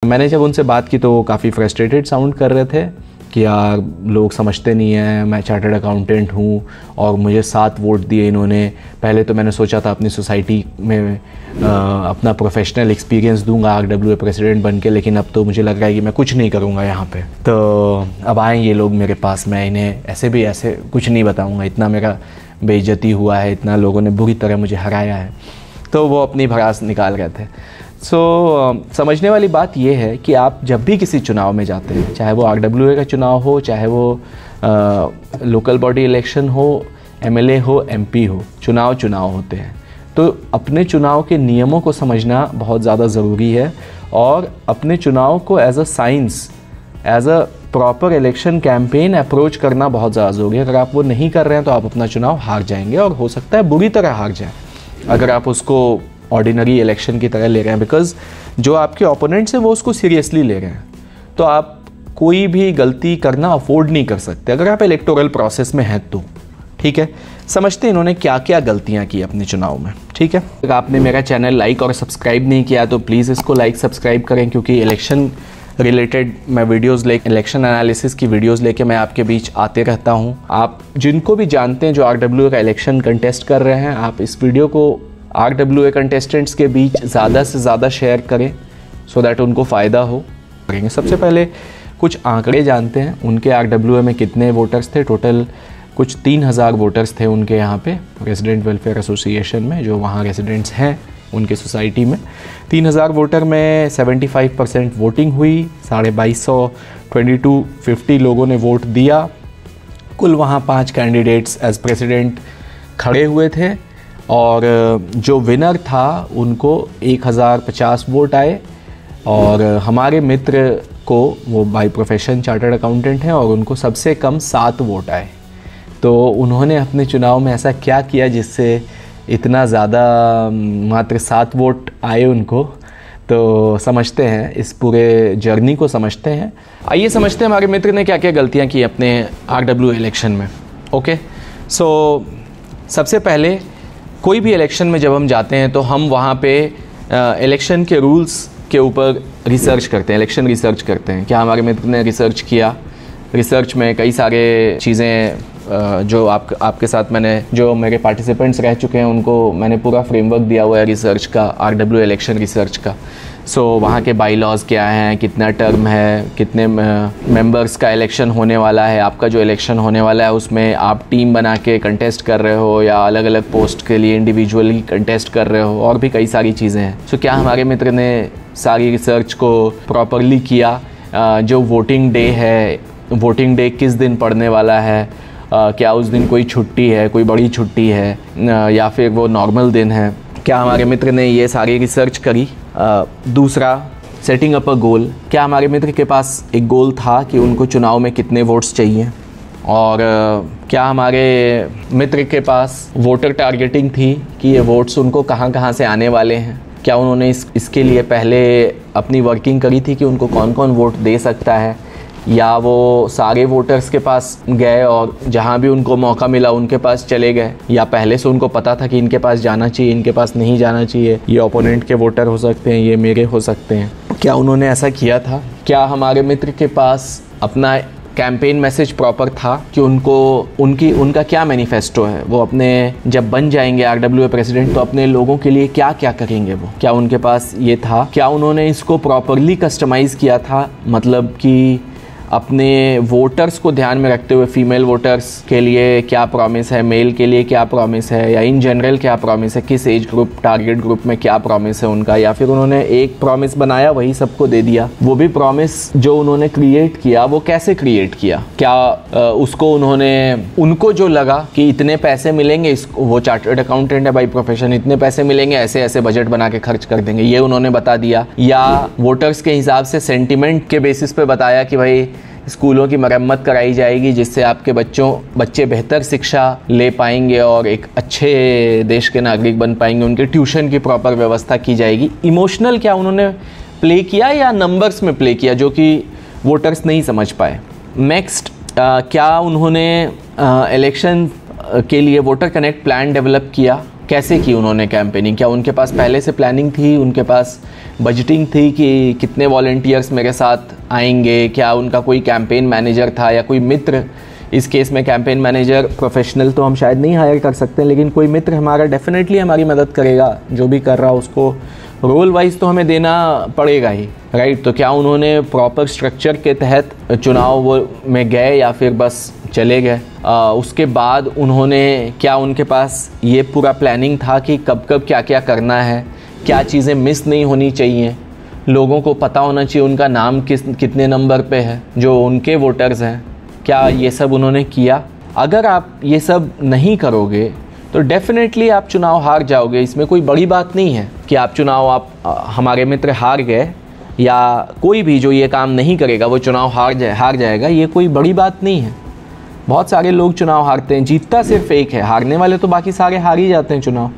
मैंने जब उनसे बात की तो वो काफ़ी फ्रस्ट्रेटेड साउंड कर रहे थे कि यार लोग समझते नहीं हैं, मैं चार्टर्ड अकाउंटेंट हूँ और मुझे 7 वोट दिए इन्होंने। पहले तो मैंने सोचा था अपनी सोसाइटी में अपना प्रोफेशनल एक्सपीरियंस दूंगा RWA प्रेसिडेंट बन के, लेकिन अब तो मुझे लग रहा है कि मैं कुछ नहीं करूँगा यहाँ पे। तो अब आए ये लोग मेरे पास, मैं इन्हें ऐसे कुछ नहीं बताऊँगा, इतना मेरा बेइज्जती हुआ है, इतना लोगों ने बुरी तरह मुझे हराया है। तो वो अपनी भड़ास निकाल रहे थे। समझने वाली बात यह है कि आप जब भी किसी चुनाव में जाते हैं, चाहे वो RWA का चुनाव हो, चाहे वो लोकल बॉडी इलेक्शन हो, MLA हो, MP हो, चुनाव होते हैं, तो अपने चुनाव के नियमों को समझना बहुत ज़्यादा ज़रूरी है और अपने चुनाव को as a science, as a proper election campaign approach करना बहुत ज़्यादा ज़रूरी है। अगर आप वो नहीं कर रहे हैं तो आप अपना चुनाव हार जाएंगे और हो सकता है बुरी तरह हार जाए अगर आप उसको ऑर्डिनरी इलेक्शन की तरह ले रहे हैं, बिकॉज़ जो आपके ओपोनेंट्स हैं वो उसको सीरियसली ले रहे हैं। तो आप कोई भी गलती करना अफोर्ड नहीं कर सकते अगर आप इलेक्टोरल प्रोसेस में हैं तो। ठीक है, समझते हैं इन्होंने क्या क्या गलतियां की अपने चुनाव में। ठीक है, अगर आपने मेरा चैनल लाइक और सब्सक्राइब नहीं किया तो प्लीज़ इसको लाइक सब्सक्राइब करें, क्योंकि इलेक्शन रिलेटेड मैं वीडियोस लेके, इलेक्शन एनालिसिस की वीडियोस लेके मैं आपके बीच आते रहता हूं। आप जिनको भी जानते हैं जो RWA का इलेक्शन कंटेस्ट कर रहे हैं, आप इस वीडियो को RWA कंटेस्टेंट्स के बीच ज़्यादा से ज़्यादा शेयर करें सो दैट उनको फ़ायदा हो। करेंगे सबसे पहले कुछ आंकड़े जानते हैं, उनके RWA में कितने वोटर्स थे। टोटल कुछ 3000 वोटर्स थे उनके यहाँ पे रेजिडेंट वेलफेयर एसोसिएशन में, जो वहाँ रेजिडेंट्स हैं उनके सोसाइटी में। 3000 वोटर में 75% वोटिंग हुई, 2250 लोगों ने वोट दिया। कुल वहाँ 5 कैंडिडेट्स एज प्रेसिडेंट खड़े हुए थे और जो विनर था उनको 1050 वोट आए और हमारे मित्र को, वो बाय प्रोफेशन चार्टर्ड अकाउंटेंट हैं और उनको सबसे कम 7 वोट आए। तो उन्होंने अपने चुनाव में ऐसा क्या किया जिससे इतना ज़्यादा मात्र 7 वोट आए उनको, तो समझते हैं इस पूरे जर्नी को समझते हैं। आइए समझते हैं हमारे मित्र ने क्या क्या गलतियां की अपने RWA इलेक्शन में। ओके, सो सबसे पहले कोई भी इलेक्शन में जब हम जाते हैं तो हम वहाँ पे इलेक्शन के रूल्स के ऊपर रिसर्च करते हैं, इलेक्शन रिसर्च करते हैं। क्या हमारे मित्र ने रिसर्च किया? रिसर्च में कई सारे चीज़ें जो आपके साथ मैंने, जो मेरे पार्टिसिपेंट्स रह चुके हैं उनको मैंने पूरा फ्रेमवर्क दिया हुआ है रिसर्च का, RWA इलेक्शन रिसर्च का। सो वहाँ के बाई लॉज क्या हैं, कितना टर्म है, कितने मेंबर्स का इलेक्शन होने वाला है, आपका जो इलेक्शन होने वाला है उसमें आप टीम बना के कंटेस्ट कर रहे हो या अलग अलग पोस्ट के लिए इंडिविजुअली कंटेस्ट कर रहे हो, और भी कई सारी चीज़ें हैं। सो क्या हमारे मित्र ने सारी रिसर्च को प्रॉपरली किया? जो वोटिंग डे है, वोटिंग डे किस दिन पड़ने वाला है, क्या उस दिन कोई छुट्टी है, कोई बड़ी छुट्टी है या फिर वो नॉर्मल दिन है, क्या हमारे मित्र ने ये सारी रिसर्च करी? दूसरा, सेटिंग अप अ गोल। क्या हमारे मित्र के पास एक गोल था कि उनको चुनाव में कितने वोट्स चाहिए? और क्या हमारे मित्र के पास वोटर टारगेटिंग थी कि ये वोट्स उनको कहाँ कहाँ से आने वाले हैं? क्या उन्होंने इसके लिए पहले अपनी वर्किंग करी थी कि उनको कौन कौन वोट दे सकता है, या वो सारे वोटर्स के पास गए और जहाँ भी उनको मौका मिला उनके पास चले गए, या पहले से उनको पता था कि इनके पास जाना चाहिए, इनके पास नहीं जाना चाहिए, ये ओपोनेंट के वोटर हो सकते हैं, ये मेरे हो सकते हैं? क्या उन्होंने ऐसा किया था? क्या हमारे मित्र के पास अपना कैंपेन मैसेज प्रॉपर था कि उनका क्या मैनिफेस्टो है, वो अपने जब बन जाएंगे RWA प्रेसिडेंट तो अपने लोगों के लिए क्या क्या करेंगे वो? क्या उनके पास ये था? क्या उन्होंने इसको प्रॉपरली कस्टमाइज़ किया था, मतलब कि अपने वोटर्स को ध्यान में रखते हुए फीमेल वोटर्स के लिए क्या प्रॉमिस है, मेल के लिए क्या प्रॉमिस है, या इन जनरल क्या प्रॉमिस है, किस एज ग्रुप, टारगेट ग्रुप में क्या प्रॉमिस है उनका? या फिर उन्होंने एक प्रॉमिस बनाया वही सबको दे दिया? वो भी प्रॉमिस जो उन्होंने क्रिएट किया वो कैसे क्रिएट किया? क्या उसको उनको जो लगा कि इतने पैसे मिलेंगे, वो चार्टर्ड अकाउंटेंट है बाई प्रोफेशन, इतने पैसे मिलेंगे, ऐसे ऐसे बजट बना के खर्च कर देंगे, ये उन्होंने बता दिया? या वोटर्स के हिसाब से सेंटिमेंट के बेसिस पे बताया कि भाई स्कूलों की मरम्मत कराई जाएगी जिससे आपके बच्चे बेहतर शिक्षा ले पाएंगे और एक अच्छे देश के नागरिक बन पाएंगे, उनके ट्यूशन की प्रॉपर व्यवस्था की जाएगी? इमोशनल क्या उन्होंने प्ले किया या नंबर्स में प्ले किया जो कि वोटर्स नहीं समझ पाए? नेक्स्ट, क्या उन्होंने इलेक्शन के लिए वोटर कनेक्ट प्लान डेवलप किया? कैसे की उन्होंने कैंपेनिंग? क्या उनके पास पहले से प्लानिंग थी, उनके पास बजटिंग थी कि कितने वॉलंटियर्स मेरे साथ आएंगे, क्या उनका कोई कैंपेन मैनेजर था या कोई मित्र। इस केस में कैंपेन मैनेजर प्रोफेशनल तो हम शायद नहीं हायर कर सकते, लेकिन कोई मित्र हमारा डेफिनेटली हमारी मदद करेगा, जो भी कर रहा उसको रोल वाइज तो हमें देना पड़ेगा ही, राइट। तो क्या उन्होंने प्रॉपर स्ट्रक्चर के तहत चुनाव वो में गए या फिर बस चले गए? उसके बाद उन्होंने क्या उनके पास ये पूरा प्लानिंग था कि कब कब क्या क्या करना है, क्या चीज़ें मिस नहीं होनी चाहिए, लोगों को पता होना चाहिए उनका नाम कितने नंबर पे है जो उनके वोटर्स हैं, क्या ये सब उन्होंने किया? अगर आप ये सब नहीं करोगे तो डेफिनेटली आप चुनाव हार जाओगे। इसमें कोई बड़ी बात नहीं है कि आप चुनाव हमारे मित्र हार गए या कोई भी जो ये काम नहीं करेगा वो चुनाव हार जाएगा, ये कोई बड़ी बात नहीं है। बहुत सारे लोग चुनाव हारते हैं, जीतता सिर्फ एक है, हारने वाले तो बाकी सारे हार ही जाते हैं चुनाव।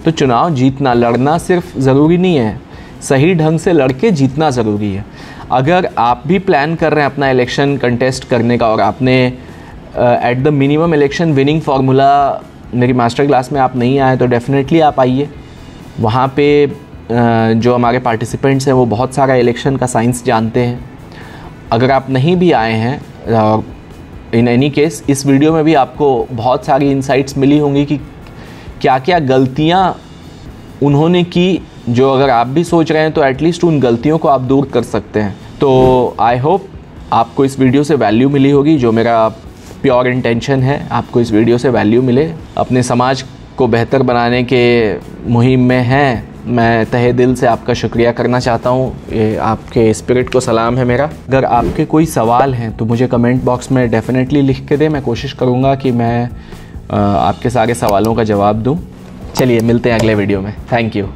तो चुनाव जीतना, लड़ना सिर्फ ज़रूरी नहीं है, सही ढंग से लड़के जीतना ज़रूरी है। अगर आप भी प्लान कर रहे हैं अपना इलेक्शन कंटेस्ट करने का और आपने at the minimum election winning formula मेरी मास्टर क्लास में आप नहीं आए तो डेफिनेटली आप आइए। वहाँ पे जो हमारे पार्टिसिपेंट्स हैं वो बहुत सारा इलेक्शन का साइंस जानते हैं। अगर आप नहीं भी आए हैं, इन एनी केस इस वीडियो में भी आपको बहुत सारी इंसाइट्स मिली होंगी कि क्या क्या गलतियाँ उन्होंने की, जो अगर आप भी सोच रहे हैं तो एटलीस्ट उन गलतियों को आप दूर कर सकते हैं। तो आई होप आपको इस वीडियो से वैल्यू मिली होगी, जो मेरा प्योर इंटेंशन है आपको इस वीडियो से वैल्यू मिले। अपने समाज को बेहतर बनाने के मुहिम में हैं, मैं तहे दिल से आपका शुक्रिया करना चाहता हूँ। ये आपके स्पिरिट को सलाम है मेरा। अगर आपके कोई सवाल हैं तो मुझे कमेंट बॉक्स में डेफिनेटली लिख के दें, मैं कोशिश करूँगा कि मैं आपके सारे सवालों का जवाब दूँ। चलिए मिलते हैं अगले वीडियो में। Thank you.